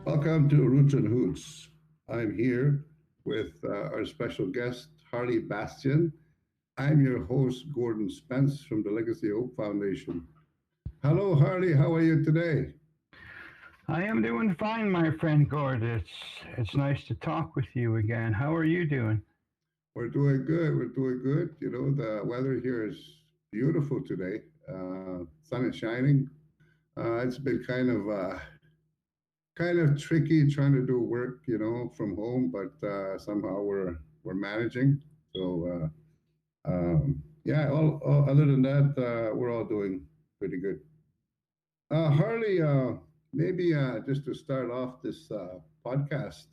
Welcome to Roots and Hoots. I'm here with our special guest, Harley Bastien. I'm your host, Gordon Spence from the Legacy Hope Foundation. Hello, Harley. How are you today? I am doing fine, my friend Gord. It's nice to talk with you again. How are you doing? We're doing good. We're doing good. You know, the weather here is beautiful today. Sun is shining. It's been kind of tricky trying to do work, from home, but somehow we're managing. So yeah. Other than that, we're all doing pretty good. Harley, maybe just to start off this podcast,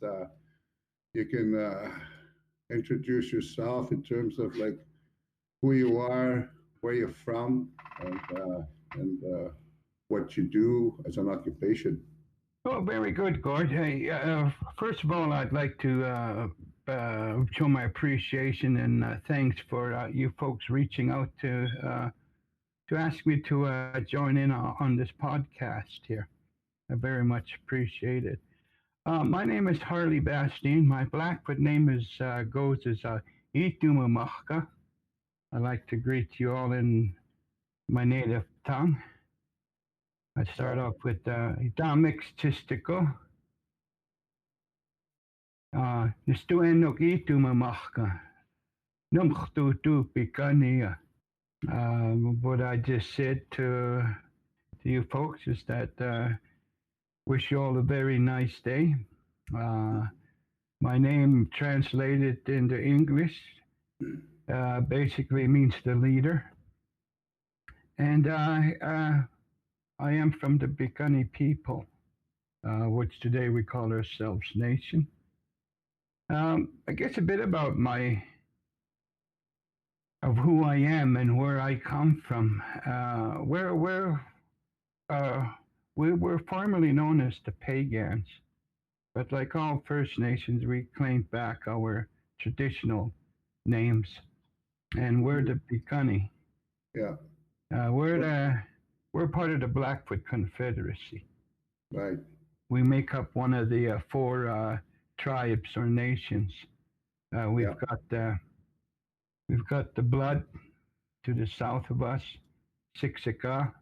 you can introduce yourself in terms of like who you are, where you're from, and what you do as an occupation. Oh, very good, Gord. Hey, first of all, I'd like to show my appreciation and thanks for you folks reaching out to ask me to join in on this podcast here. I very much appreciate it. My name is Harley Bastien. My Blackfoot name goes as Itumamachka. I like to greet you all in my native tongue. I start off with Damix Chistico. Nistuenok Itumamachka. Numchtu tu Piikani. What I just said to you folks is that wish you all a very nice day. My name translated into English basically means the leader. And I am from the Piikani people, which today we call ourselves Nation. I guess a bit about of who I am and where I come from. We were formerly known as the Pagans, but like all First Nations, we claimed back our traditional names, and we're the Piikani. Yeah. We're part of the Blackfoot Confederacy. Right. We make up one of the four tribes or nations. We've got the Blood to the south of us, Siksika,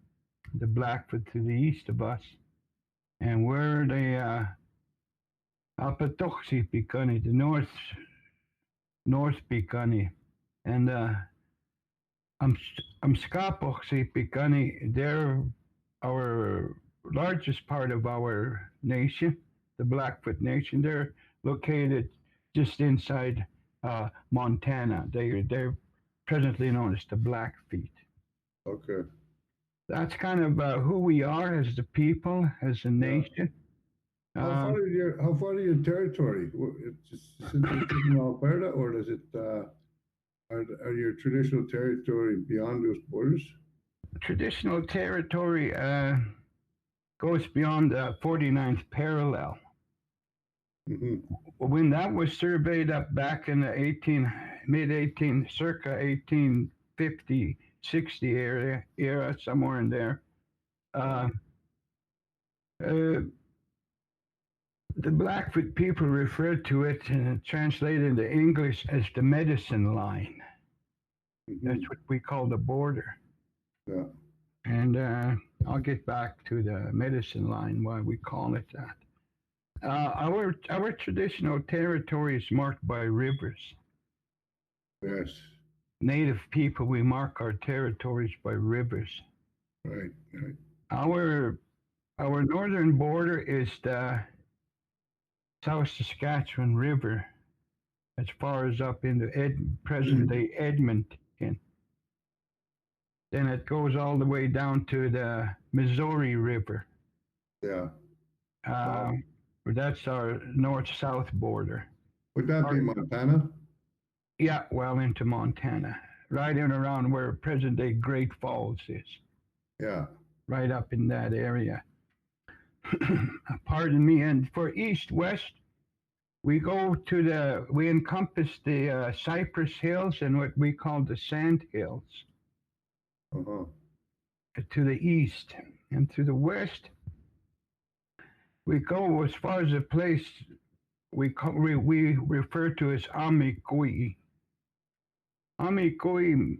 the Blackfoot to the east of us, and we're the Apatoxi Piikani, the North Piikani, and Amskapoxi Piikani. They're our largest part of our nation, the Blackfoot Nation. They're located just inside Montana. They're presently known as the Blackfeet. Okay. That's kind of who we are as the people, as a nation. How far is your territory? Is it in Alberta, or does it are your traditional territory beyond those borders? Traditional territory goes beyond the 49th parallel. Mm-hmm. When that was surveyed up back in the circa 1850, 60 era, somewhere in there, the Blackfoot people referred to it and translated into English as the medicine line. Mm-hmm. That's what we call the border. Yeah. And I'll get back to the medicine line, why we call it that. Our traditional territory is marked by rivers. Yes. Native people, we mark our territories by rivers. Right. Our northern border is the South Saskatchewan River, as far as up into present-day Edmonton. Then it goes all the way down to the Missouri River. Yeah. That's our north-south border. Would that be Montana? Yeah, well into Montana, right in around where present-day Great Falls is. Yeah. Right up in that area. Pardon me. And for east-west, We encompass the Cypress Hills and what we call the Sand Hills Uh-huh. to the east. And to the west, we go as far as a place we refer to as Amikui. Amikui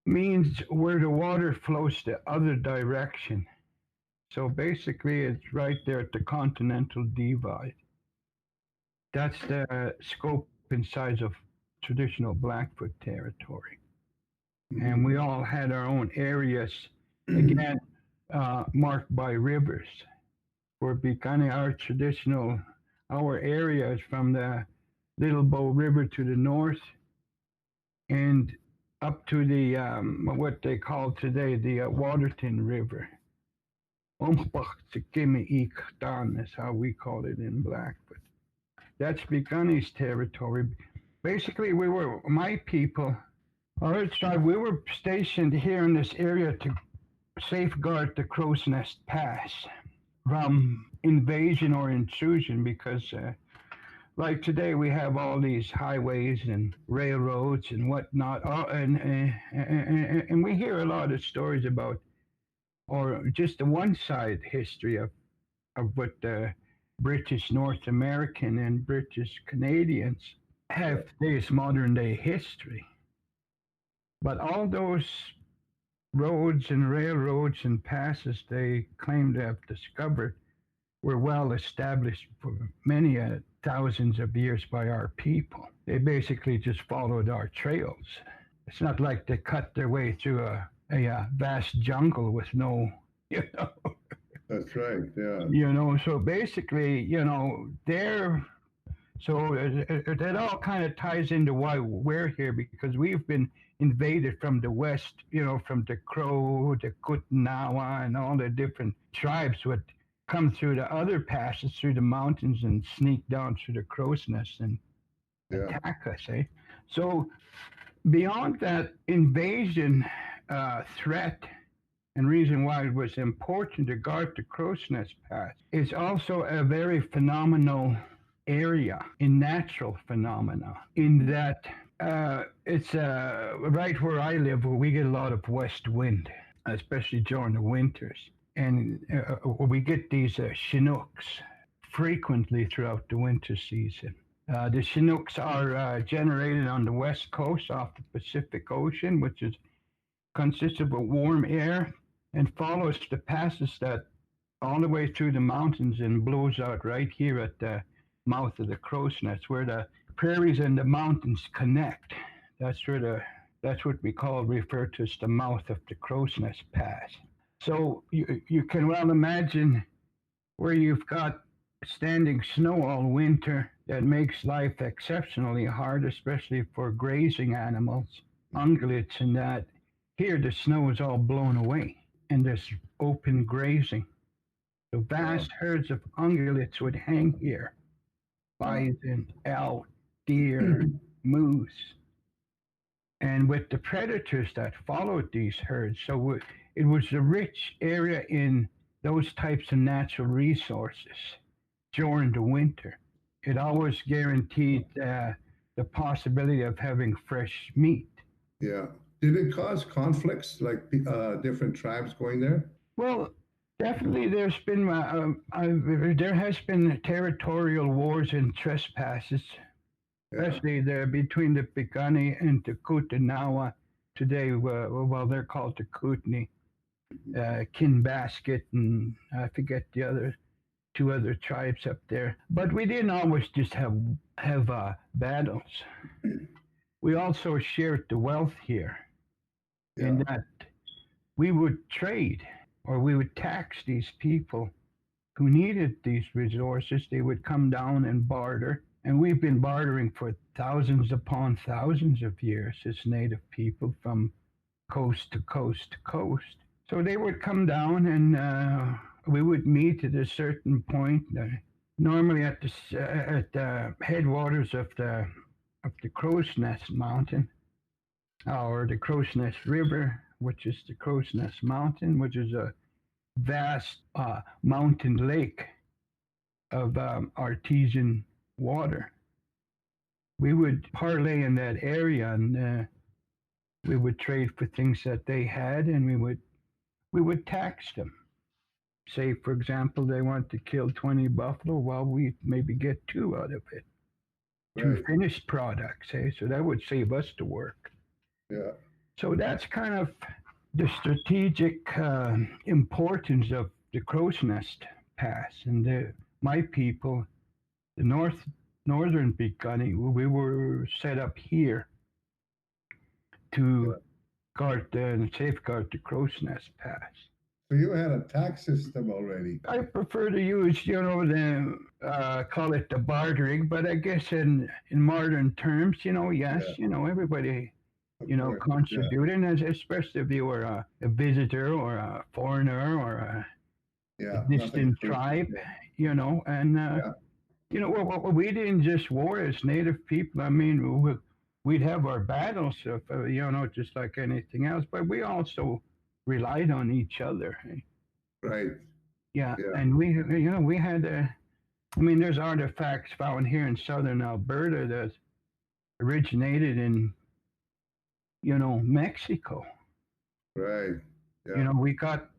means where the water flows the other direction. So basically, it's right there at the Continental Divide. That's the scope and size of traditional Blackfoot territory. And we all had our own areas, again, marked by rivers. For Piikani, our area is from the Little Bow River to the north and up to the, what they call today, the Waterton River. Is how we call it in Blackfoot. That's Piikani's territory. Basically, my people, our tribe, we were stationed here in this area to safeguard the Crow's Nest Pass from invasion or intrusion because, like today, we have all these highways and railroads and whatnot, and we hear a lot of stories about, or just the one side history of what the British North American and British Canadians have today's modern day history. But all those roads and railroads and passes they claim to have discovered were well established for many thousands of years by our people. They basically just followed our trails. It's not like they cut their way through a vast jungle with no, That's right, yeah. So basically, so that all kind of ties into why we're here, because we've been invaded from the west, from the Crow, the Kootenawa, and all the different tribes would come through the other passes through the mountains and sneak down through the Crow's Nest and attack us, eh? So beyond that invasion threat and reason why it was important to guard the Crow's Nest Pass, it's also a very phenomenal area in natural phenomena in that it's right where I live, where we get a lot of west wind, especially during the winters. And we get these Chinooks frequently throughout the winter season. The Chinooks are generated on the west coast off the Pacific Ocean, which consists of a warm air and follows the passes that all the way through the mountains and blows out right here at the mouth of the Crow's Nest, where the prairies and the mountains connect. That's what we refer to as the mouth of the Crow's Nest Pass. So you can well imagine where you've got standing snow all winter that makes life exceptionally hard, especially for grazing animals, ungulates and that. Here the snow is all blown away and there's open grazing. So vast herds of ungulates would hang here. Bison, elk, deer, moose. And with the predators that followed these herds, so it was a rich area in those types of natural resources during the winter. It always guaranteed the possibility of having fresh meat. Yeah. Did it cause conflicts, like different tribes going there? Well, definitely there has been territorial wars and trespasses, especially between the Piikani and the Kootenawa today. Well, they're called the Kootenai, Kinbasket, and I forget the two other tribes up there. But we didn't always just have battles. We also shared the wealth here, in that we would trade or we would tax these people who needed these resources. They would come down and barter. And we've been bartering for thousands upon thousands of years as Native people from coast to coast to coast. So they would come down and we would meet at a certain point, normally at the headwaters of the Crow's Nest Mountain, or the Crow's Nest River, which is the Crow's Nest Mountain, which is a vast mountain lake of artesian water. We would parlay in that area, and we would trade for things that they had, and we would tax them. Say, for example, they want to kill 20 buffalo. Well, we maybe get 2 out of it, 2 Right. finished products. Hey, so that would save us the work. Yeah. So that's kind of the strategic importance of the Crow's Nest Pass, and my people, the northern Piikani, we were set up here to Yeah. guard and safeguard the Crow's Nest Pass. So you had a tax system already. I prefer to use, the call it the bartering, but I guess in modern terms, yes, Yeah. everybody, Of course. Yeah. contributing, especially if you were a visitor or a foreigner or a Yeah. Nothing distant personal. tribe, and Yeah. well, we didn't just war as Native people. I mean, we'd have our battles, just like anything else, but we also relied on each other. Right. Yeah, Yeah. and we had I mean, there's artifacts found here in southern Alberta that originated in, Mexico. Right. Yeah. We got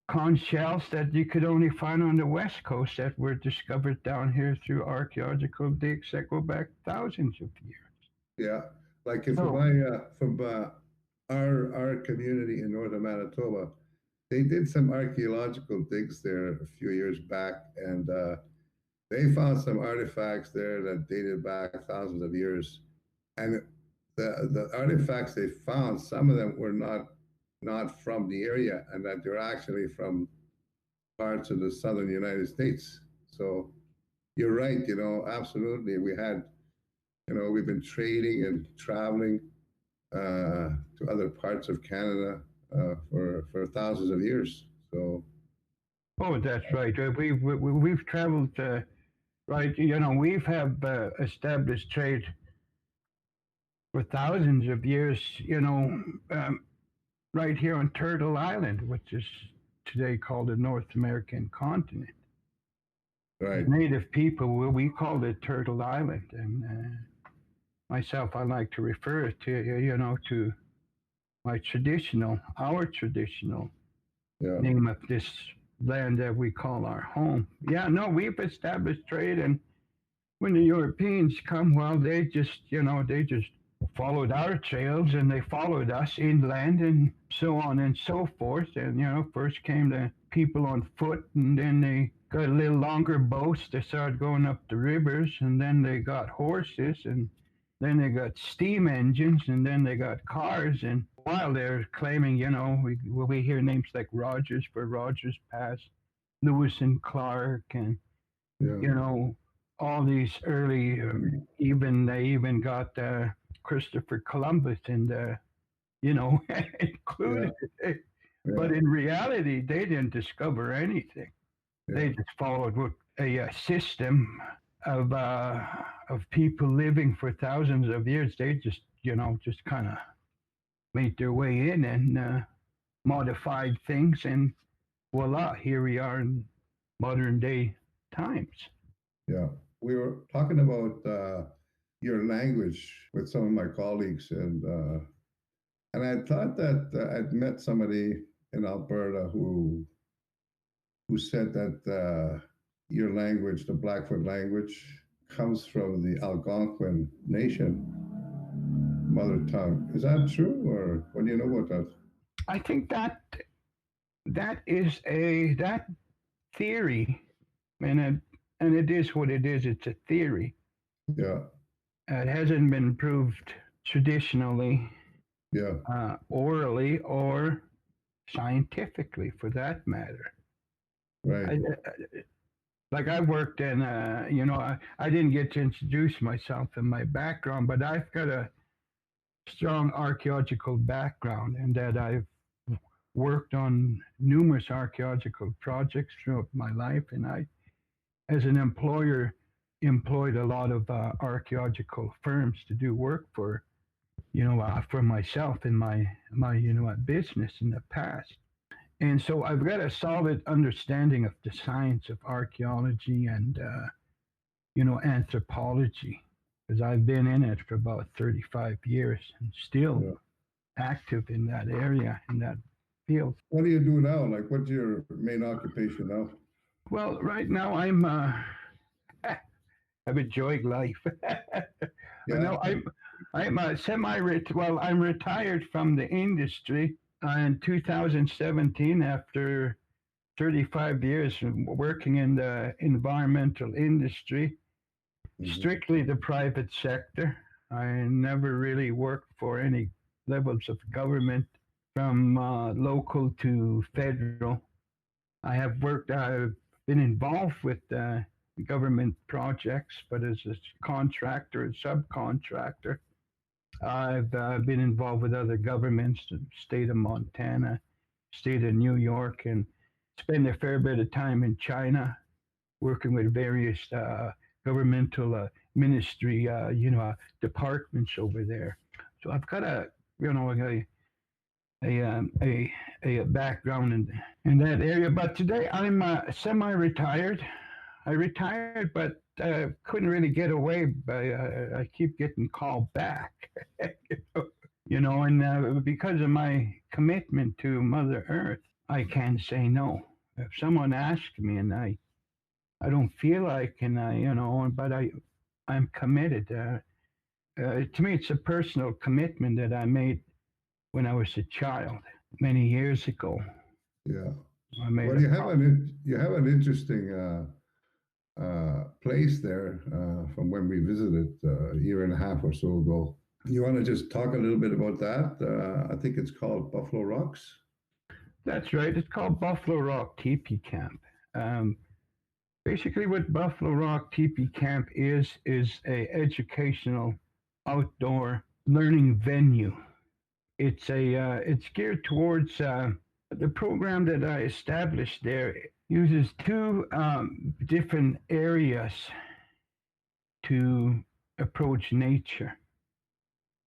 conch shells that you could only find on the west coast that were discovered down here through archaeological digs that go back thousands of years. Yeah. Like if So, from our community in northern Manitoba, they did some archaeological digs there a few years back, and they found some artifacts there that dated back thousands of years. And the artifacts they found, some of them were not from the area, and that they're actually from parts of the southern United States. So you're right, absolutely. We've been trading and traveling to other parts of Canada for thousands of years. So, oh, that's right. We've traveled, right? We've have established trade for thousands of years. Right here on Turtle Island, which is today called the North American continent. right. Native people, we called it Turtle Island, and myself, I like to refer it to our traditional Yeah. name of this land that we call our home. Yeah, no, we've established trade, and when the Europeans come, well, they just followed our trails, and they followed us inland, and so on and so forth. And first came the people on foot, and then they got a little longer boats. They started going up the rivers, and then they got horses, and then they got steam engines, and then they got cars. And while they're claiming, we hear names like Rogers for Rogers Pass, Lewis and Clark, and Yeah. all these early, they even got Christopher Columbus and included it. Yeah. But in reality, they didn't discover anything. They Yeah. just followed a system of people living for thousands of years. They just kind of made their way in and modified things, and voila, here we are in modern day times. Yeah. We were talking about your language with some of my colleagues, and I thought that I'd met somebody in Alberta who said that your language, the Blackfoot language, comes from the Algonquin Nation mother tongue. Is that true, or what do you know about that? I think that is that theory, and it is what it is. It's a theory. Yeah. It hasn't been proved traditionally, Yeah. orally, or scientifically, for that matter. Right. Like I worked in, I didn't get to introduce myself and my background, but I've got a strong archaeological background, and that I've worked on numerous archaeological projects throughout my life, and I, as an employer, employed a lot of archaeological firms to do work for, for myself in my business in the past. And so I've got a solid understanding of the science of archaeology and anthropology, because I've been in it for about 35 years and still Yeah. active in that area, in that field. What do you do now? Like, what's your main occupation now? Well, right now I'm enjoying life. Yeah. No, I'm I'm retired from the industry in 2017 after 35 years working in the environmental industry, strictly the private sector. I never really worked for any levels of government from local to federal. I've been involved with government projects, but as a contractor and subcontractor, I've been involved with other governments, the state of Montana, state of New York, and spend a fair bit of time in China, working with various governmental ministry, departments over there. So I've got a background in that area. But today I'm semi-retired. I retired, but couldn't really get away. I keep getting called back, and because of my commitment to Mother Earth, I can't say no. If someone asks me and I don't feel like, but I'm committed. To me, it's a personal commitment that I made when I was a child many years ago. Yeah. Well, you have an interesting place there from when we visited a year and a half or so ago. You want to just talk a little bit about that? I think it's called Buffalo Rocks. That's right. It's called Buffalo Rock Teepee Camp. Basically, what Buffalo Rock Teepee Camp is a educational outdoor learning venue. It's geared towards the program that I established there uses two different areas to approach nature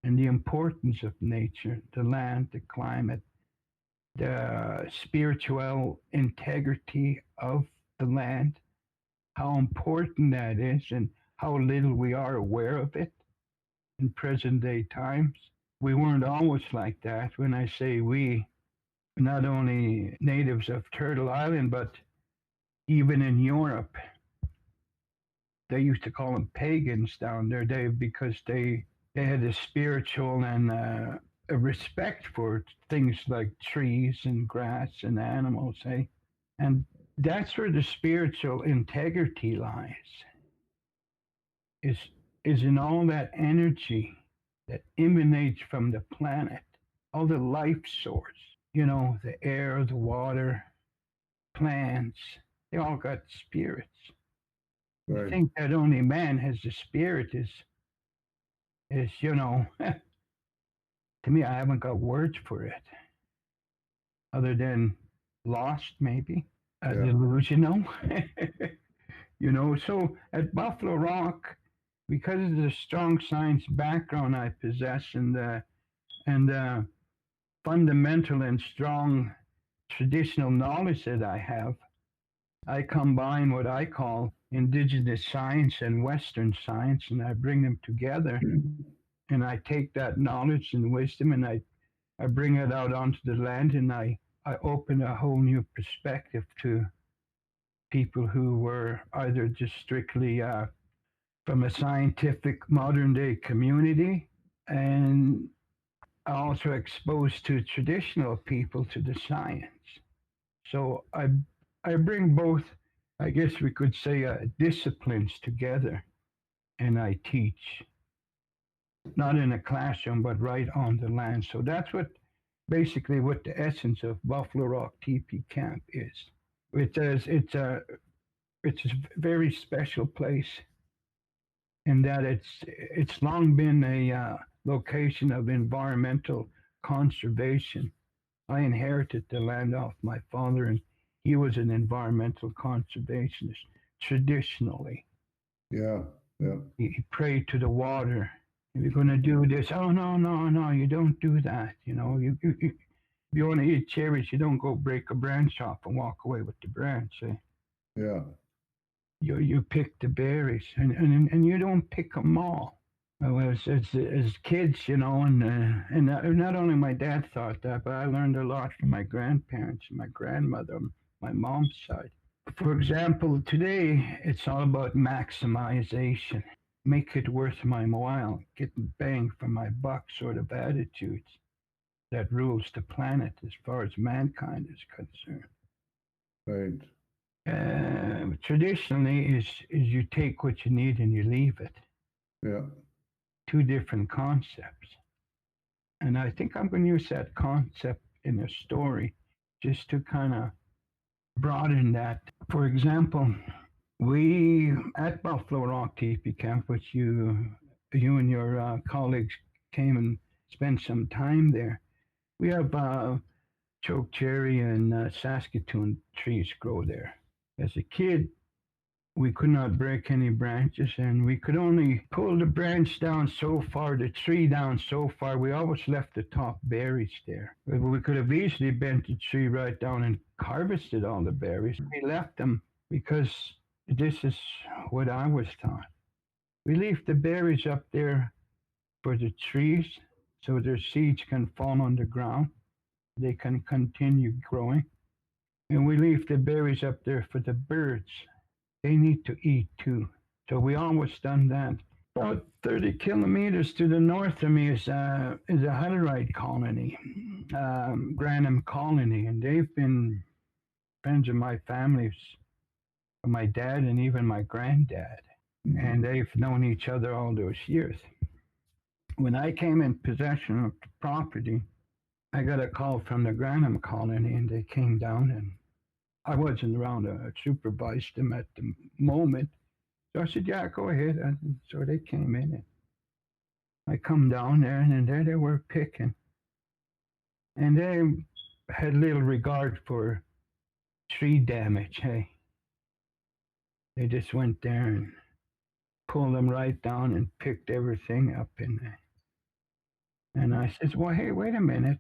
and the importance of nature, the land, the climate, the spiritual integrity of the land, how important that is, and how little we are aware of it in present day times. We weren't always like that. When I say we, not only natives of Turtle Island, but even in Europe, they used to call them pagans down there, because they had a spiritual and a respect for things like trees and grass and animals, eh? And that's where the spiritual integrity lies. Is in all that energy that emanates from the planet, all the life source, the air, the water, plants, they all got spirits. Right. I think that only man has a spirit is to me, I haven't got words for it other than lost, maybe, delusional. So at Buffalo Rock, because of the strong science background I possess and fundamental and strong traditional knowledge that I have, I combine what I call indigenous science and Western science, and I bring them together. And I take that knowledge and wisdom and I bring it out onto the land, and I open a whole new perspective to people who were either just strictly from a scientific modern day community, and also exposed to traditional people to the science. So I bring both, I guess we could say, disciplines together, and I teach, not in a classroom, but right on the land. So that's basically what the essence of Buffalo Rock Teepee Camp is. It's a very special place in that it's long been a location of environmental conservation. I inherited the land off my father, and he was an environmental conservationist traditionally. Yeah, yeah. He prayed to the water. If you're going to do this, oh no, you don't do that. If you want to eat cherries, you don't go break a branch off and walk away with the branch. Eh? Yeah. you pick the berries, and you don't pick them all. Well, as kids, and not only my dad thought that, but I learned a lot from my grandparents, my grandmother, my mom's side. For example, today it's all about maximization, make it worth my while, getting bang for my buck sort of attitudes that rules the planet as far as mankind is concerned. Right. Traditionally is you take what you need and you leave it. Yeah. Two different concepts. And I think I'm going to use that concept in a story just to kind of broaden that. For example, we at Buffalo Rock Teepee Camp, which you and your colleagues came and spent some time there, we have choke cherry and Saskatoon trees grow there. As a kid, we could not break any branches, and we could only pull the branch down so far, the tree down so far. We always left the top berries there. We could have easily bent the tree right down and harvested all the berries. We left them because this is what I was taught. We leave the berries up there for the trees so their seeds can fall on the ground. They can continue growing. And we leave the berries up there for the birds. They need to eat too. So we always done that. About 30 kilometers to the north of me is a Hutterite colony, Granham Colony, and they've been friends of my family's, my dad and even my granddad, and they've known each other all those years. When I came in possession of the property, I got a call from the Granham Colony, and they came down, and I wasn't around to supervise them at the moment. So I said, yeah, go ahead. And so they came in, and I come down there, and there they were picking. And they had little regard for tree damage, hey. They just went there and pulled them right down and picked everything up in there. And I said, well, hey, wait a minute.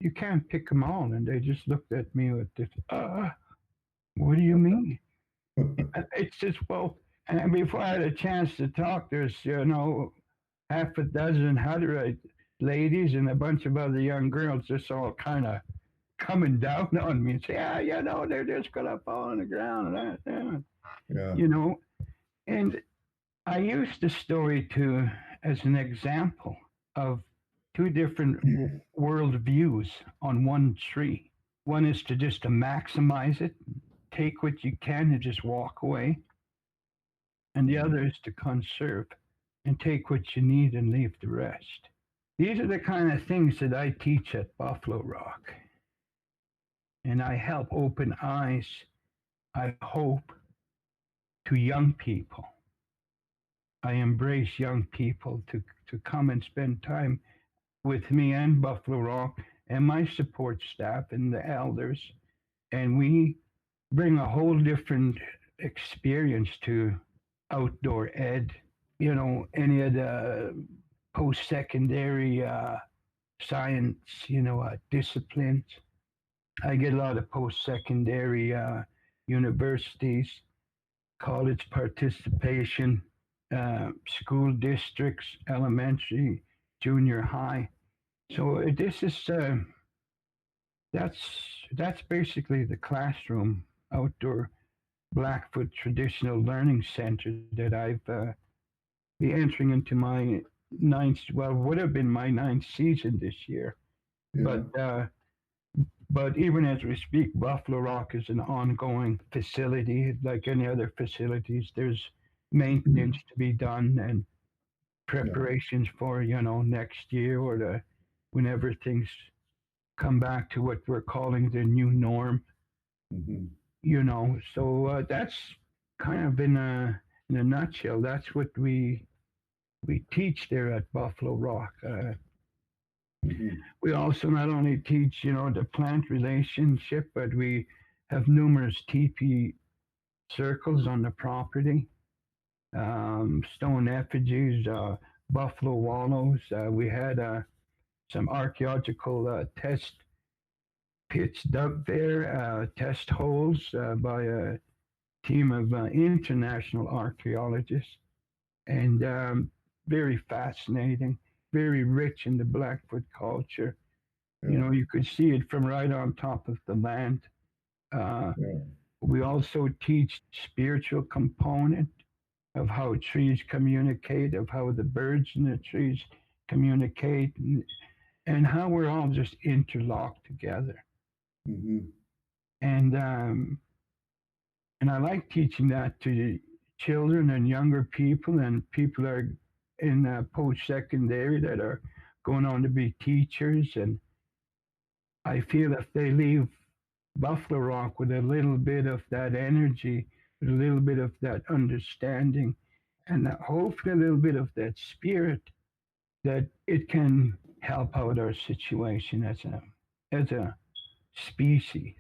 You can't pick them all. And they just looked at me with this, what do you mean? It's just, well, and before I had a chance to talk, there's, half a dozen Hutterite ladies and a bunch of other young girls just all kind of coming down on me and say, they're just going to fall on the ground. Yeah. And I used the story as an example of two different world views on one tree. One is to just to maximize it, take what you can and just walk away. And the other is to conserve and take what you need and leave the rest. These are the kind of things that I teach at Buffalo Rock. And I help open eyes, I hope, to young people. I embrace young people to come and spend time with me and Buffalo Rock and my support staff and the elders. And we bring a whole different experience to outdoor ed. Any of the post-secondary science, disciplines. I get a lot of post-secondary universities, college participation, school districts, elementary, junior high. So this is that's basically the classroom, outdoor Blackfoot Traditional Learning Center that I've be entering into my would have been my ninth season this year. Yeah. But even as we speak, Buffalo Rock is an ongoing facility. Like any other facilities, there's maintenance to be done and preparations for, next year or whenever things come back to what we're calling the new norm. So that's kind of in a nutshell. That's what we teach there at Buffalo Rock. We also not only teach, the plant relationship, but we have numerous teepee circles on the property, stone effigies, buffalo wallows. We had some archaeological test pits dug there, test holes by a team of international archaeologists, and very fascinating, very rich in the Blackfoot culture. Yeah. You know, you could see it from right on top of the land. Uh, Yeah. we also teach spiritual component of how trees communicate, of how the birds in the trees communicate, and how we're all just interlocked together. Mm-hmm. And and I like teaching that to children and younger people and people that are in post-secondary that are going on to be teachers. And I feel if they leave Buffalo Rock with a little bit of that energy, with a little bit of that understanding, and hopefully a little bit of that spirit, that it can help out our situation as a species.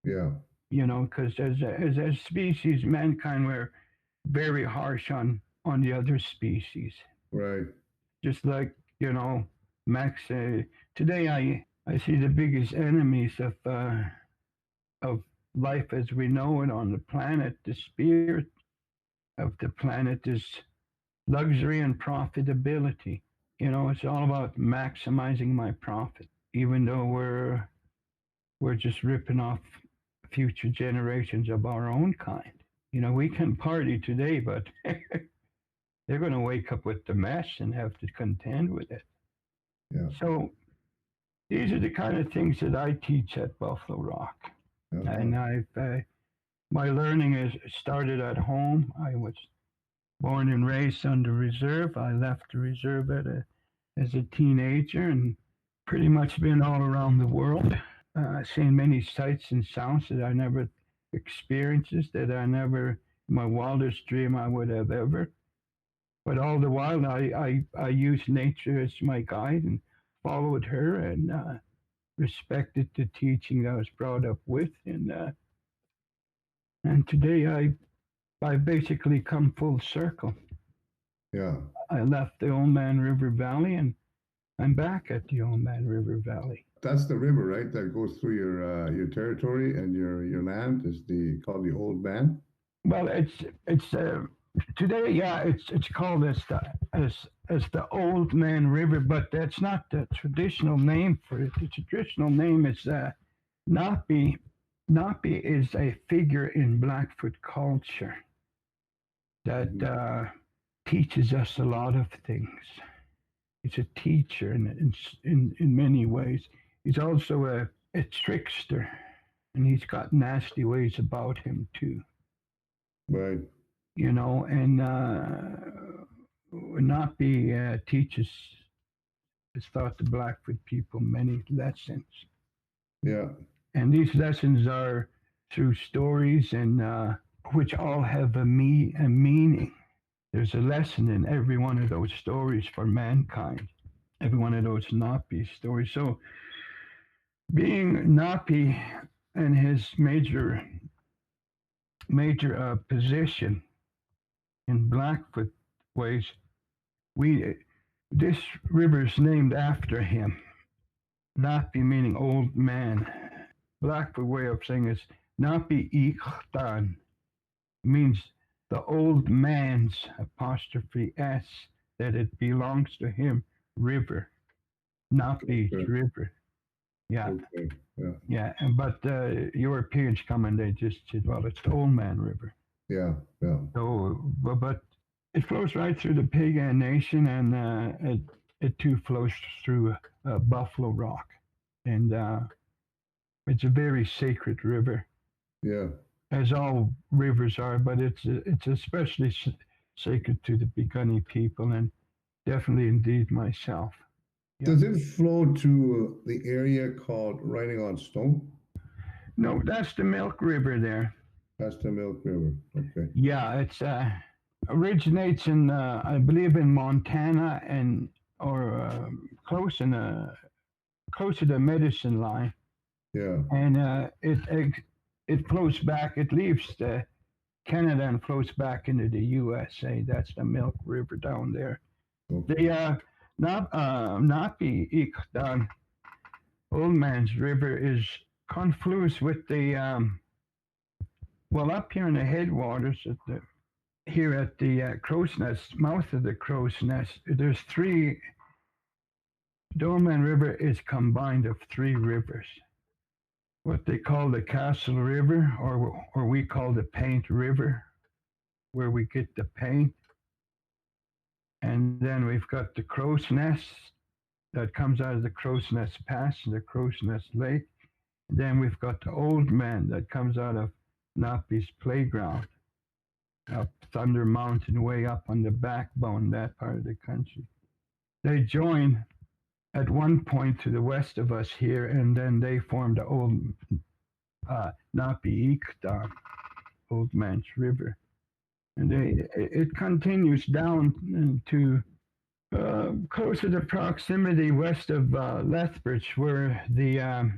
Yeah. You know, because as a species, mankind were very harsh on the other species. Right. Just like, you know, Max today I see the biggest enemies of life as we know it on the planet, the spirit of the planet, is luxury and profitability. You know, it's all about maximizing my profit, even though we're just ripping off future generations of our own kind. You know, we can party today, but they're going to wake up with the mess and have to contend with it. Yeah. So these are the kind of things that I teach at Buffalo Rock. Uh-huh. And my learning is started at home. I was born and raised on the reserve. I left the reserve as a teenager and pretty much been all around the world, seen many sights and sounds that I never experiences that I never, in my wildest dream, I would have ever. But all the while, I used nature as my guide and followed her and respected the teaching that I was brought up with. And today I basically come full circle. Yeah. I left the Old Man River Valley and I'm back at the Old Man River Valley. That's the river, right? That goes through your territory and your land is called the Old Man. Well, it's today, yeah, it's called as the Old Man River, but that's not the traditional name for it. The traditional name is Napi. Napi is a figure in Blackfoot culture that teaches us a lot of things. He's a teacher in many ways. He's also a trickster, and he's got nasty ways about him too. Right. You know, and Napi teaches, has taught the Blackfoot people many lessons. Yeah. And these lessons are through stories and which all have a meaning. There's a lesson in every one of those stories for mankind, every one of those Napi stories. So being Napi and his major position in Blackfoot ways, this river is named after him. Napi meaning old man. Blackfoot way of saying is Napi Ikhtan, means the old man's apostrophe S, that it belongs to him, river. Napi's river. Yeah. Okay. Yeah. Yeah. But Europeans come and they just said, well, it's the Old Man River. Yeah. Yeah. So, but it flows right through the Piikani Nation, and it too flows through Buffalo Rock, and it's a very sacred river. Yeah. As all rivers are, but it's especially sacred to the Piikani people, and definitely indeed myself. Yeah. Does it flow to the area called Writing on Stone? No, that's the Milk River there. That's the Milk River. Okay. Yeah, it's originates in I believe in Montana or close to the Medicine Line. Yeah. And it flows back. It leaves Canada and flows back into the USA. That's the Milk River down there. Okay. The Napi Ikdan, Old Man's River, is confluous with the Well, up here in the headwaters, here at the Crow's Nest, mouth of the Crow's Nest, there's three. The Oldman River is combined of three rivers. What they call the Castle River, or we call the Paint River, where we get the paint. And then we've got the Crow's Nest that comes out of the Crow's Nest Pass and the Crow's Nest Lake. Then we've got the Old Man that comes out of Napi's Playground, up Thunder Mountain, way up on the backbone, that part of the country. They join at one point to the west of us here, and then they form the Old Napi Ikdam, Old Man's River. And it continues down to close to the proximity west of Lethbridge, where the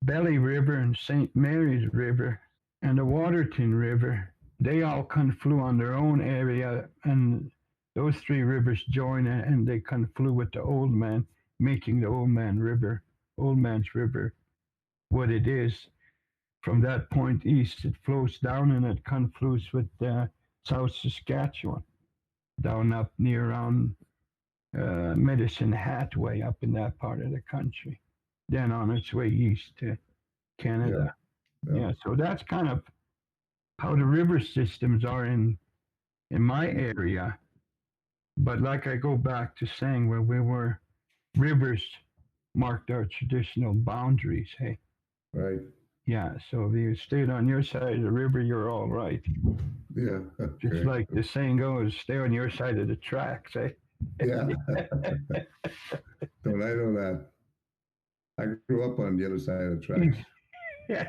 Belly River and St. Mary's River and the Waterton River, they all conflude on their own area, and those three rivers join and they conflude with the Old Man, making the Old Man's River what it is. From that point east, it flows down and it conflues with South Saskatchewan, down up near around Medicine Hat way, up in that part of the country, then on its way east to Canada. Yeah, so that's kind of how the river systems are in my area. But like I go back to saying, where we were, rivers marked our traditional boundaries, hey? Right. Yeah, so if you stayed on your side of the river, you're all right. Yeah. Okay. Just like the saying goes, stay on your side of the tracks, eh? Yeah. Don't I know that? I grew up on the other side of the tracks. I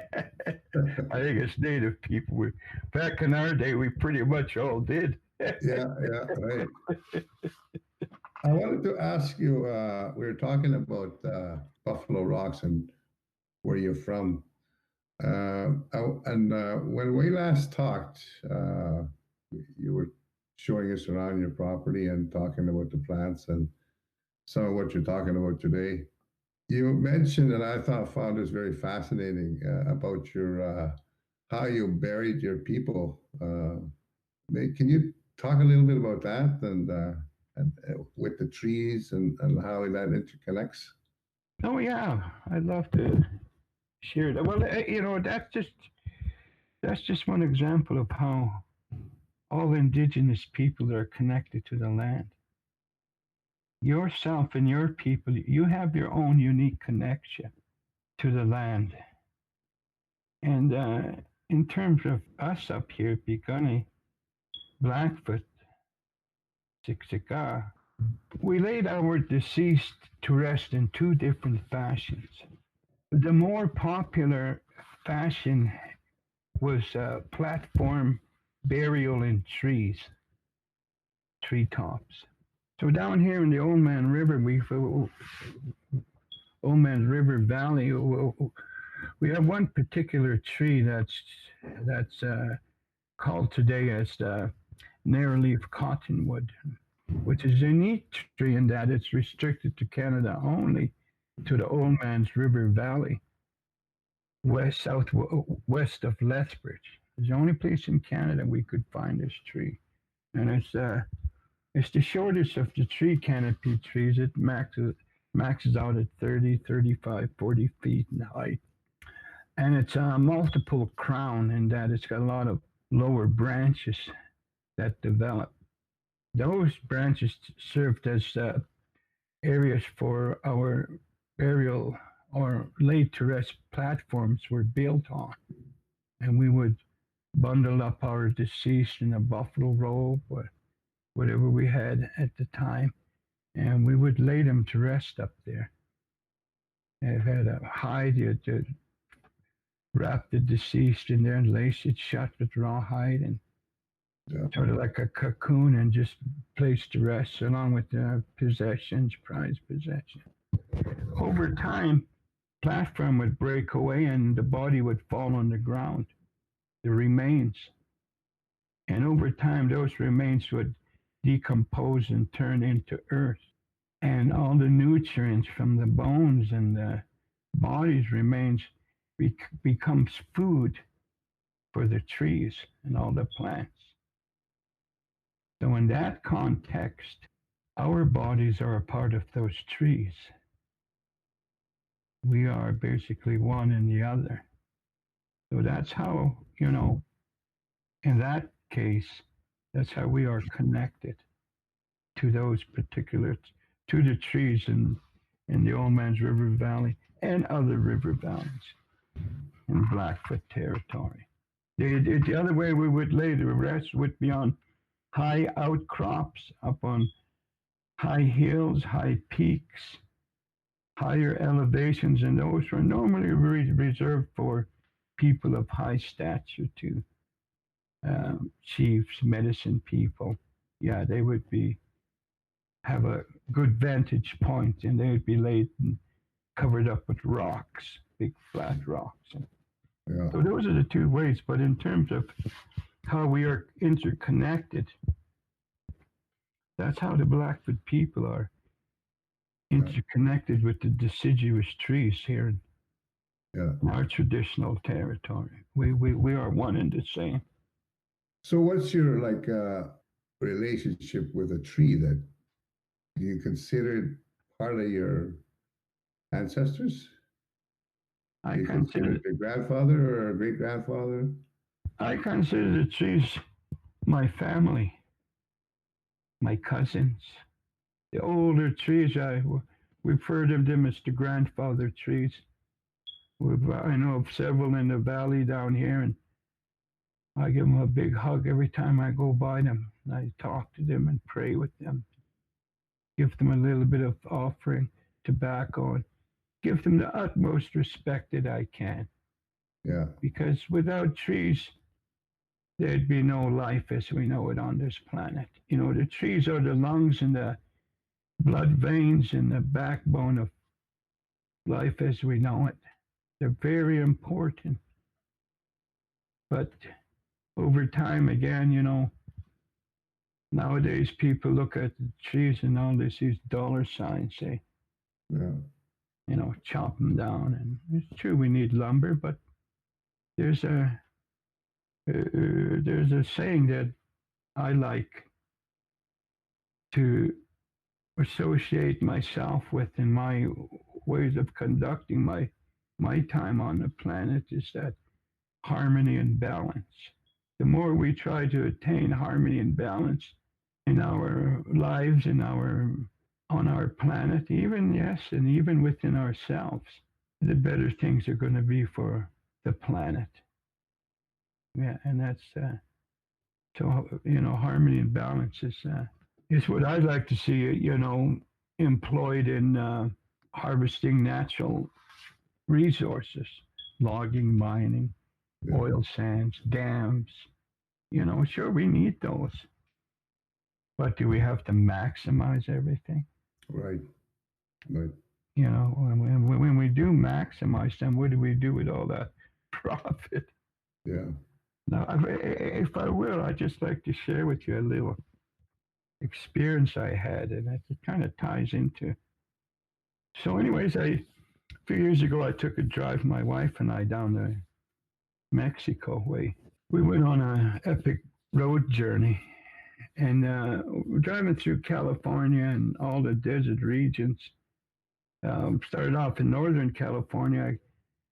think it's native people. Back in our day, we pretty much all did. Yeah, right. I wanted to ask you, we were talking about Buffalo Rocks and where you're from. When we last talked, you were showing us around your property and talking about the plants and some of what you're talking about today. You mentioned, and I found this very fascinating, about your how you buried your people. Can you talk a little bit about that and with the trees and how that interconnects? Oh yeah, I'd love to share that. Well, that's just one example of how all Indigenous people are connected to the land. Yourself and your people, you have your own unique connection to the land. And in terms of us up here, Piikani, Blackfoot, Siksika, we laid our deceased to rest in two different fashions. The more popular fashion was platform burial in trees, treetops. So down here in the Old Man River, Old Man River Valley, we have one particular tree that's called today as the narrow-leaf cottonwood, which is a unique tree in that it's restricted to Canada only, to the Old Man's River Valley, southwest of Lethbridge. It's the only place in Canada we could find this tree, and it's the shortest of the tree canopy trees. It maxes out at 30, 35, 40 feet in height. And it's a multiple crown in that it's got a lot of lower branches that develop. Those branches served as areas for our burial or laid to rest platforms were built on. And we would bundle up our deceased in a buffalo robe or whatever we had at the time, and we would lay them to rest up there. It had a hide, you had to wrap the deceased in there and lace it shut with rawhide and sort of like a cocoon, and just place to rest along with the possessions, prized possessions. Over time, platform would break away and the body would fall on the ground, the remains. And over time, those remains would decompose and turn into earth. And all the nutrients from the bones and the body's remains becomes food for the trees and all the plants. So in that context, our bodies are a part of those trees. We are basically one in the other. So that's how, in that case, that's how we are connected to those particular, to the trees in the Old Man's River Valley and other river valleys in Blackfoot territory. The other way we would lay the rest would be on high outcrops, up on high hills, high peaks, higher elevations, and those were normally reserved for people of high stature too. Chiefs, medicine people, yeah, they would have a good vantage point, and they would be laid and covered up with rocks, big flat rocks. Yeah. So those are the two ways. But in terms of how we are interconnected, that's how the Blackfoot people are interconnected with the deciduous trees here in our traditional territory. We are one and the same. So what's your relationship with a tree that you consider part of your ancestors? I consider your grandfather or great grandfather? I consider the trees my family, my cousins. The older trees, I refer to them as the grandfather trees. I know of several in the valley down here, and I give them a big hug every time I go by them. I talk to them and pray with them, give them a little bit of offering, tobacco, and give them the utmost respect that I can. Yeah. Because without trees, there'd be no life as we know it on this planet. The trees are the lungs and the blood veins and the backbone of life as we know it. They're very important. But over time, again, nowadays people look at the trees and all they see is dollar signs, say, chop them down. And it's true, we need lumber, but there's a saying that I like to associate myself with in my ways of conducting my time on the planet is that harmony and balance. The more we try to attain harmony and balance in our lives, on our planet, and even within ourselves, the better things are going to be for the planet. Yeah, and that's harmony and balance is what I'd like to see, employed in harvesting natural resources, logging, mining, oil sands, dams. Sure, we need those. But do we have to maximize everything? Right. When we do maximize them, what do we do with all that profit? Yeah. Now, if I will, I'd just like to share with you a little experience I had, and it kind of ties into. So anyways, a few years ago, I took a drive, my wife and I, down the Mexico way. We went on an epic road journey, and driving through California and all the desert regions. Started off in Northern California. I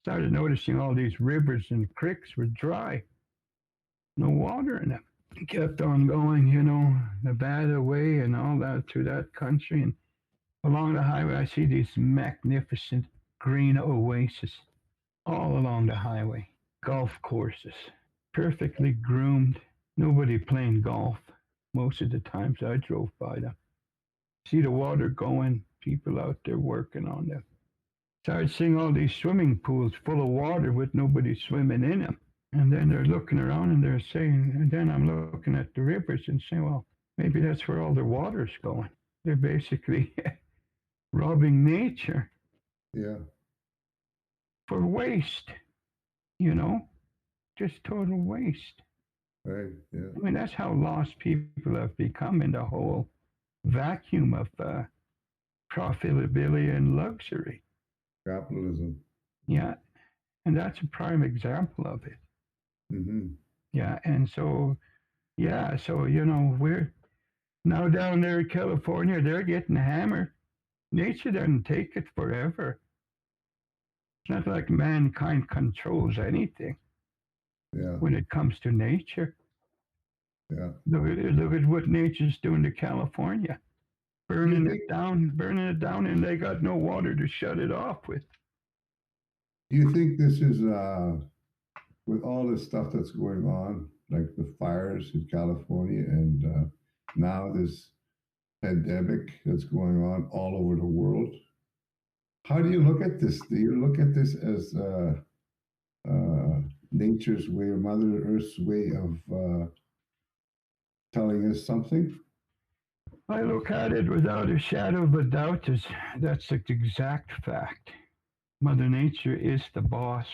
started noticing all these rivers and creeks were dry. No water in them. Kept on going, Nevada way and all that through that country. And along the highway, I see these magnificent green oases all along the highway. Golf courses, perfectly groomed. Nobody playing golf most of the times I drove by them. See the water going, people out there working on them. Started seeing all these swimming pools full of water with nobody swimming in them. And then they're looking around and they're saying, and then I'm looking at the rivers and saying, well, maybe that's where all the water's going. They're basically robbing nature. Yeah. For waste, just total waste. Right. Yeah. I mean, that's how lost people have become in the whole vacuum of profitability and luxury. Capitalism. Yeah. And that's a prime example of it. Mm-hmm. Yeah, and so yeah, so you know we're now down there in California. They're getting hammered. Nature doesn't take it forever. It's not like mankind controls anything Yeah. when it comes to nature. Yeah. Look at what nature's doing to California, Do you think burning it down, and they got no water to shut it off with. this is with all this stuff that's going on, like the fires in California and now this pandemic that's going on all over the world? How do you look at this? Do you look at this as uh, nature's way or Mother Earth's way of telling us something? I look at it without a shadow of a doubt as that's the exact fact. Mother Nature is the boss.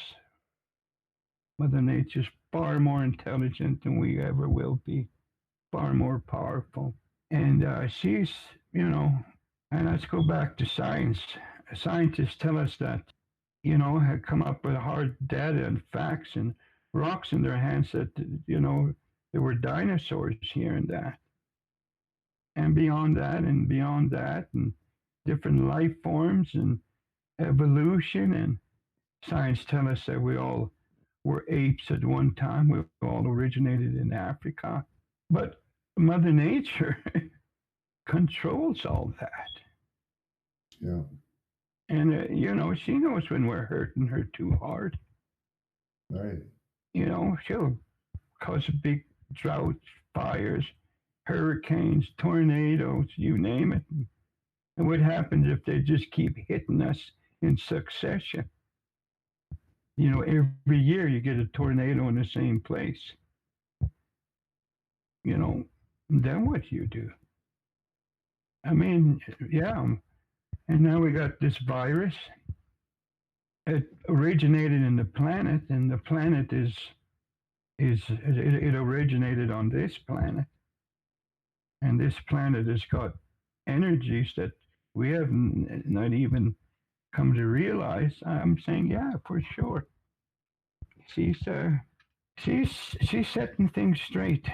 Mother Nature's far more intelligent than we ever will be, far more powerful. And she's, you know, and let's go back to science. Scientists tell us that, had come up with hard data and facts and rocks in their hands that, there were dinosaurs here and that. And beyond that, and different life forms and evolution. And science tell us that we all were apes at one time. We all originated in Africa. But Mother Nature controls all that. Yeah. And, she knows when we're hurting her too hard. Right. She'll cause big droughts, fires, hurricanes, tornadoes, you name it. And what happens if they just keep hitting us in succession? Every year you get a tornado in the same place. Then what do you do? I mean, yeah. And now we got this virus. It originated in the planet, and the planet it originated on this planet. And this planet has got energies that we have not even come to realize. I'm saying, yeah, for sure. She's setting things straight.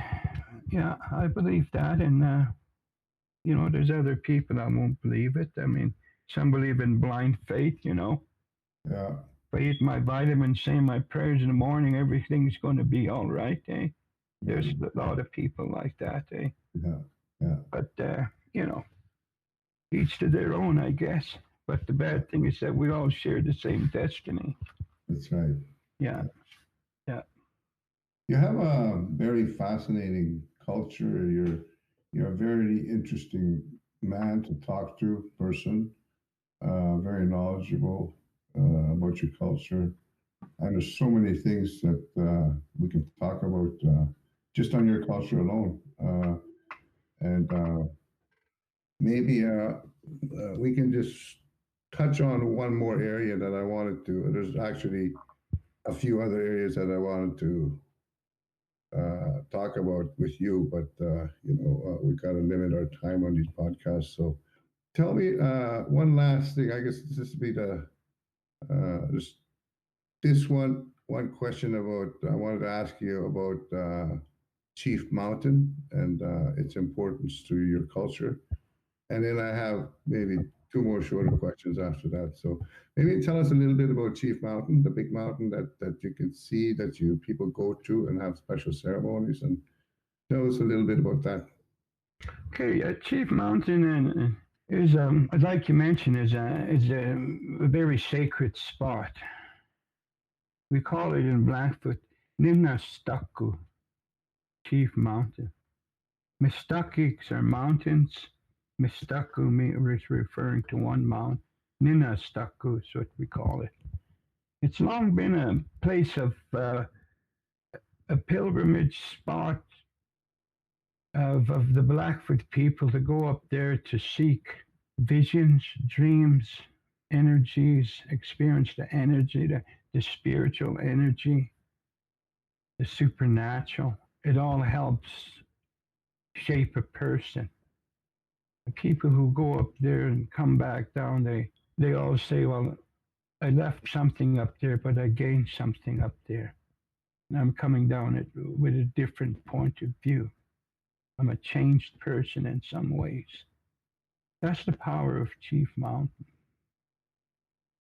Yeah, I believe that, and there's other people that won't believe it. I mean, some believe in blind faith. Yeah. If I eat my vitamins, say my prayers in the morning, everything's going to be all right. There's a lot of people like that. Yeah. Yeah. But each to their own, I guess. But the bad thing is that we all share the same destiny. That's right. Yeah. Yeah. You have a very fascinating culture. You're a very interesting man to talk to, person. Very knowledgeable about your culture. And there's so many things that we can talk about just on your culture alone. And maybe we can just touch on one more area that I wanted to. There's actually a few other areas that I wanted to talk about with you, but we got to limit our time on these podcasts. So tell me one last thing. I guess this would be the just this one question about I wanted to ask you about Chief Mountain and its importance to your culture, and then I have maybe two more shorter questions after that. So maybe tell us a little bit about Chief Mountain, the big mountain that you can see that people go to and have special ceremonies, and tell us a little bit about that. Okay, Chief Mountain is like you mentioned is a very sacred spot. We call it in Blackfoot Nimnastaku, Chief Mountain. Mistakiks are mountains. Mistaku is referring to one mountain. Ninastaku is what we call it. It's long been a place of a pilgrimage spot of the Blackfoot people to go up there to seek visions, dreams, energies, experience the energy, the spiritual energy, the supernatural. It all helps shape a person. The people who go up there and come back down, they all say, well, I left something up there, but I gained something up there. And I'm coming down it with a different point of view. I'm a changed person in some ways. That's the power of Chief Mountain.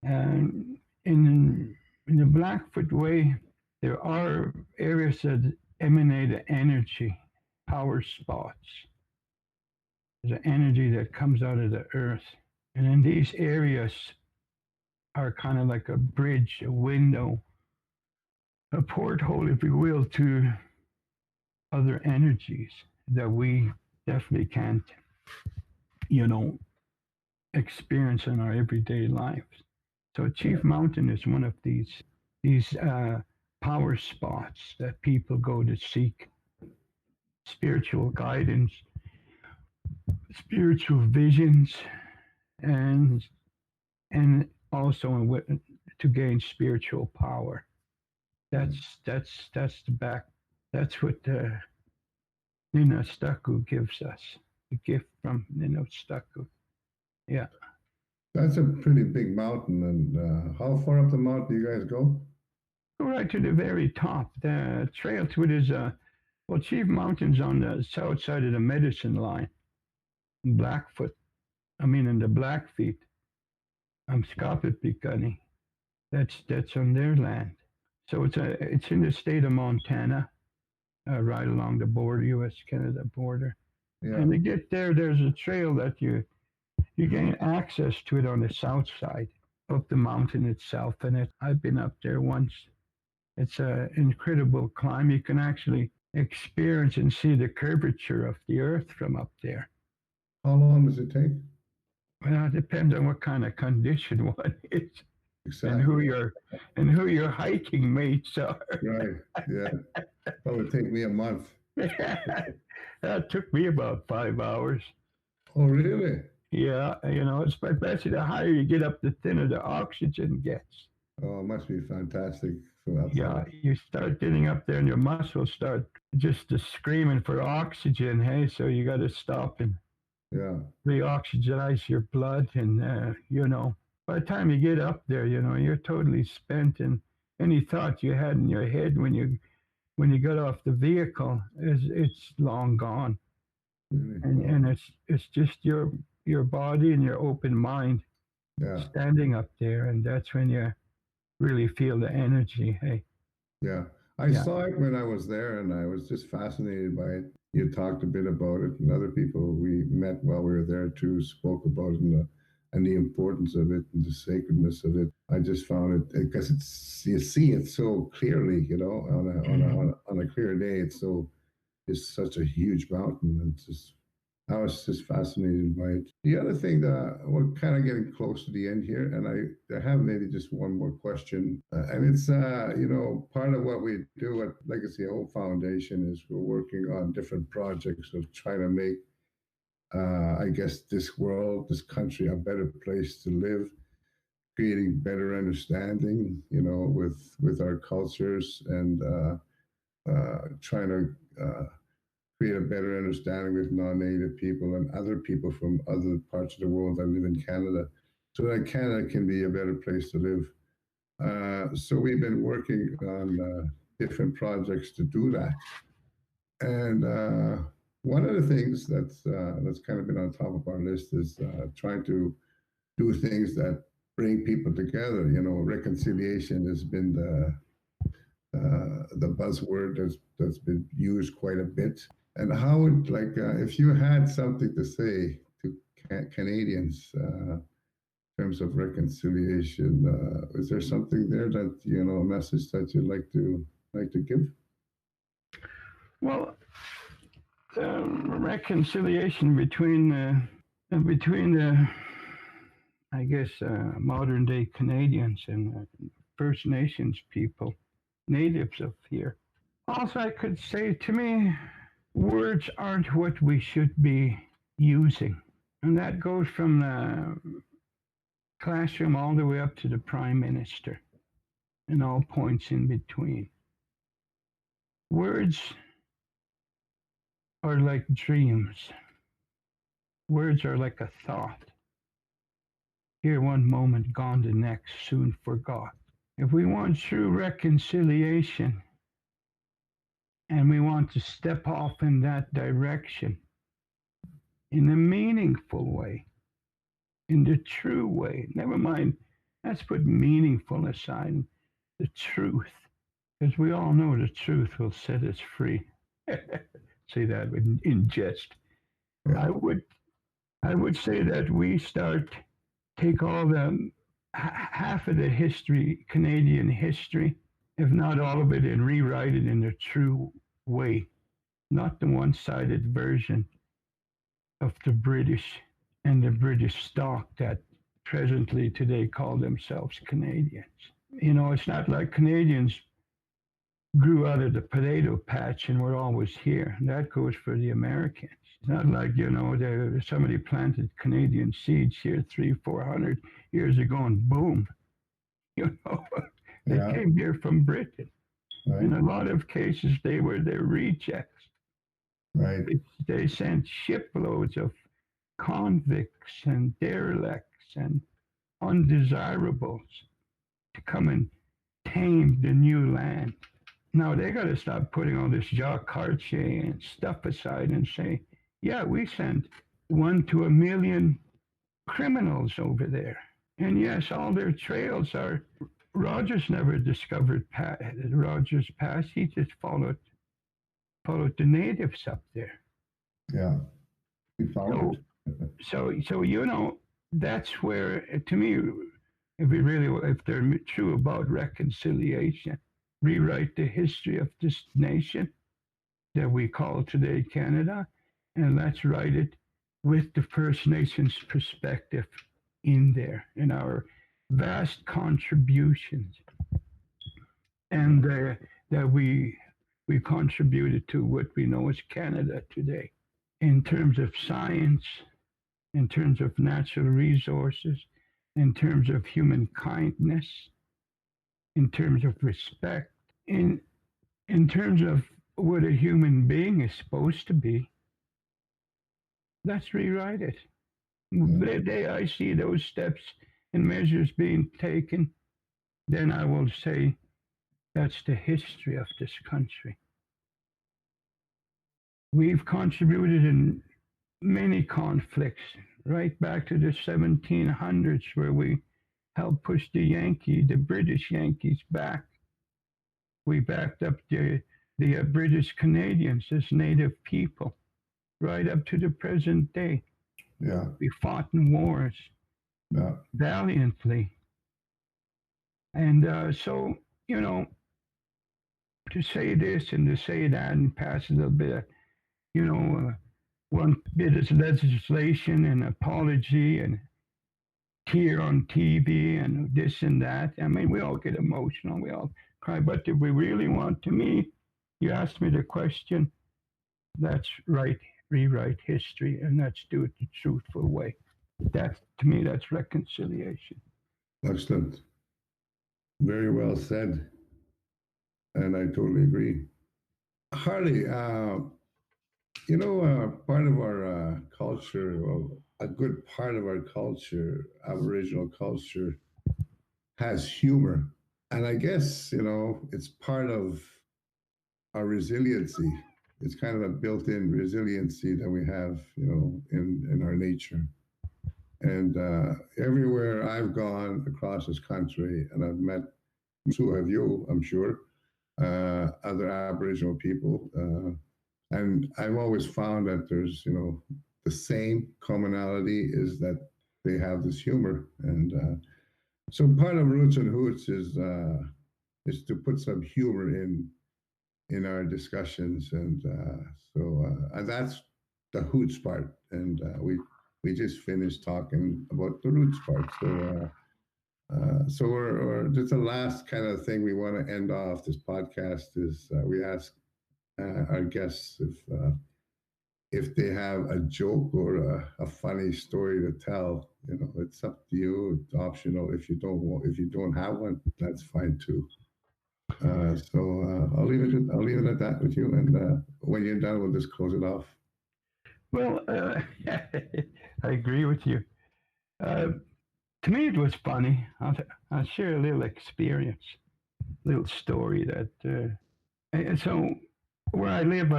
And in the Blackfoot Way, there are areas that emanate energy, power spots. There's an energy that comes out of the earth. And in these areas are kind of like a bridge, a window, a porthole, if you will, to other energies that we definitely can't, you know, experience in our everyday lives. So Chief Mountain is one of these power spots that people go to seek spiritual guidance, spiritual visions, and and also to gain spiritual power. That's the back. That's what Nina Stucco gives us. The gift from Nina Stucco. Yeah. That's a pretty big mountain. And how far up the mountain do you guys go? Go right to the very top. The trail to it is well, Chief Mountain's on the south side of the Medicine Line, in Blackfoot. I mean, in the Blackfeet. I'm Scotland Piikani. That's on their land. So it's in the state of Montana, right along the border, U.S.-Canada border. Yeah. And to get there, there's a trail that you gain access to it on the south side of the mountain itself. And I've been up there once. It's an incredible climb. You can actually experience and see the curvature of the earth from up there. How long does it take? Well, it depends on what kind of condition one is. Exactly. And who your hiking mates are. Right. Yeah. That would take me a month. That took me about 5 hours. Oh, really? Yeah, especially the higher you get up, the thinner the oxygen gets. Oh, it must be fantastic. Yeah, you start getting up there and your muscles start just screaming for oxygen. Hey, so you got to stop and reoxygenate your blood. And, by the time you get up there, you're totally spent. And any thought you had in your head when you got off the vehicle, it's long gone. Really? And it's just your body and your open mind standing up there. And that's when you really feel the energy. Hey. Yeah. I saw it when I was there and I was just fascinated by it. You talked a bit about it, and other people we met while we were there too spoke about it and the importance of it and the sacredness of it. I just found it because you see it so clearly, on a clear day. It's such a huge mountain, and I was just fascinated by it. The other thing that we're kind of getting close to the end here, and I have maybe just one more question, and it's part of what we do at Legacy Hope Foundation is we're working on different projects of trying to make, I guess, this world, this country, a better place to live, creating better understanding, with our cultures and trying to create a better understanding with non-native people and other people from other parts of the world that live in Canada, so that Canada can be a better place to live. So we've been working on different projects to do that. And one of the things that's kind of been on top of our list is trying to do things that bring people together. Reconciliation has been the buzzword that's been used quite a bit. And how would, if you had something to say to Canadians in terms of reconciliation, is there something there that, a message that you'd like to give? Well, reconciliation between the I guess modern day Canadians and First Nations people, natives of here. Also, I could say, to me, words aren't what we should be using. And that goes from the classroom all the way up to the Prime Minister and all points in between. Words are like dreams. Words are like a thought. Here one moment, gone the next, soon forgot. If we want true reconciliation, And we want to step off in that direction in a meaningful way, in the true way. Never mind, let's put meaningful aside, the truth, because we all know the truth will set us free. Say that in jest. Yeah. I would say that we take all the half of the history, Canadian history, if not all of it, and rewrite it in the true way, not the one-sided version of the British and the British stock that presently today call themselves Canadians. It's not like Canadians grew out of the potato patch and were always here. That goes for the Americans. It's not like, somebody planted Canadian seeds here 300-400 years ago and boom, you know, they Yeah. came here from Britain. Right. In a lot of cases, they were their rejects. Right. They sent shiploads of convicts and derelicts and undesirables to come and tame the new land. Now they got to stop putting all this Jacques Cartier and stuff aside and say, yeah, we sent 1 to 1,000,000 criminals over there. And yes, all their trails are. Rogers never discovered Rogers Pass. He just followed the natives up there. Yeah. We followed. So that's where, to me, if they're true about reconciliation, rewrite the history of this nation that we call today Canada, and let's write it with the First Nations perspective in there, in our vast contributions, and that we contributed to what we know as Canada today, in terms of science, in terms of natural resources, in terms of human kindness, in terms of respect, in terms of what a human being is supposed to be. Let's rewrite it. The day I see those steps and measures being taken, then I will say that's the history of this country. We've contributed in many conflicts, right back to the 1700s, where we helped push the British Yankees back. We backed up the British Canadians as native people, right up to the present day. Yeah. We fought in wars valiantly. And so, to say this and to say that and pass a little bit of, one bit of legislation and apology and here on TV and this and that. I mean, we all get emotional. We all cry. But if we really want, to me, you asked me the question, let's rewrite history, and let's do it the truthful way. To me, that's reconciliation. Excellent. Very well said. And I totally agree. Harley, part of our culture, well, a good part of our culture, Aboriginal culture, has humor. And I guess, it's part of our resiliency. It's kind of a built-in resiliency that we have, in our nature. And everywhere I've gone across this country, and I've met, so have you, I'm sure, other Aboriginal people, and I've always found that there's, the same commonality is that they have this humor. And so part of Roots and Hoots is to put some humor in our discussions, and and that's the Hoots part. And we just finished talking about the Roots part. So we're just the last kind of thing we want to end off this podcast is we ask our guests if they have a joke or a funny story to tell. It's up to you. It's optional. If you don't have one, that's fine too. So I'll leave it at that with you. And when you're done, we'll just close it off. Well, I agree with you. To me, it was funny. I'll share a little experience, little story that. And so where I live,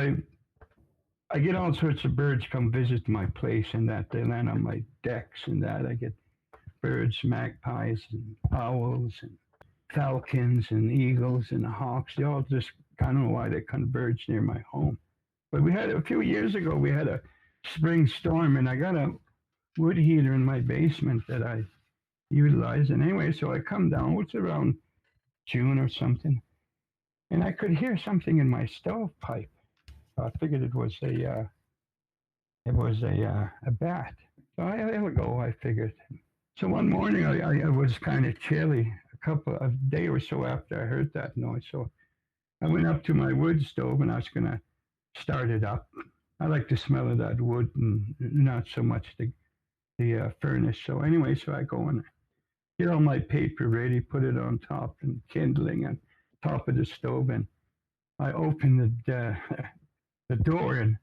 I get all sorts of birds come visit my place, and that they land on my decks, and that I get birds, magpies, and owls, and falcons, and eagles, and hawks. They all just, I don't know why they converge near my home. But we had a few years ago, we had a spring storm, and I got a wood heater in my basement that I utilize. And anyway, so I come down, it's around June or something, and I could hear something in my stovepipe. I figured it was a bat. So there we go, I figured. So one morning I was kind of chilly, a day or so after I heard that noise. So I went up to my wood stove and I was going to start it up. I like the smell of that wood and not so much the furnace. So anyway, so I go and get all my paper ready, put it on top and kindling on top of the stove, and I open the door, and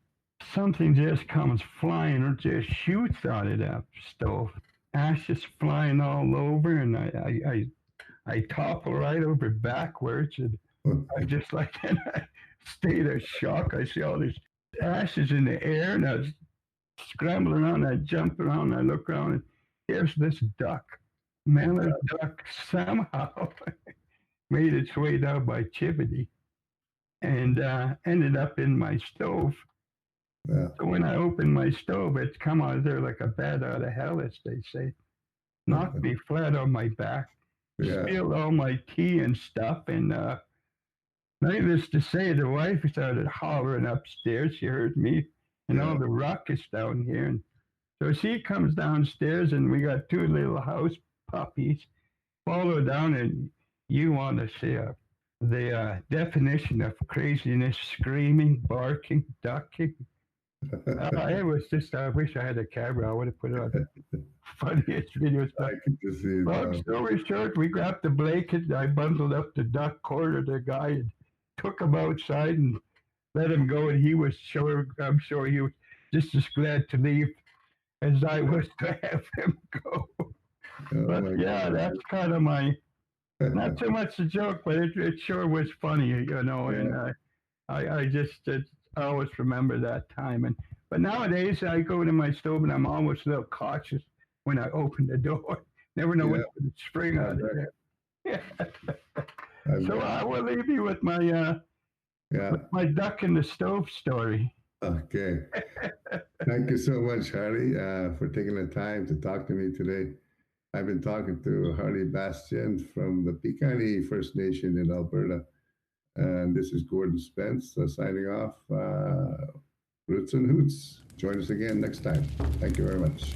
something just comes flying or just shoots out of that stove. Ashes flying all over, and I topple right over backwards, and I just like in a state of shock. I see all these ashes in the air, and I was scrambling around, I jump around, I look around, and here's this duck. Mallard duck somehow made its way down by chimney and ended up in my stove. Yeah. So when I opened my stove, it's come out of there like a bat out of hell, as they say. Knocked me flat on my back, spilled all my tea and stuff, and needless to say, the wife started hollering upstairs. She heard me and all the ruckus down here, and so she comes downstairs, and we got two little house puppies. Follow down, and you want to see the definition of craziness: screaming, barking, ducking. It was just, I wish I had a camera. I would have put it on the funniest videos. I can just see it. Long story short, we grabbed the blanket. I bundled up the duck, cornered the guy, and took him outside and let him go. And he was sure, I'm sure he was just as glad to leave as I was to have him go. But yeah, that's kind of my, not so much a joke, but it sure was funny, you know. And I just I always remember that time. But nowadays I go to my stove and I'm always a little cautious when I open the door. Never know what's going to spring out of there. Yeah. So I will leave you with my with my duck in the stove story. Okay. Thank you so much, Harley, for taking the time to talk to me today. I've been talking to Harley Bastien from the Piikani First Nation in Alberta. And this is Gordon Spence signing off. Roots and Hoots. Join us again next time. Thank you very much.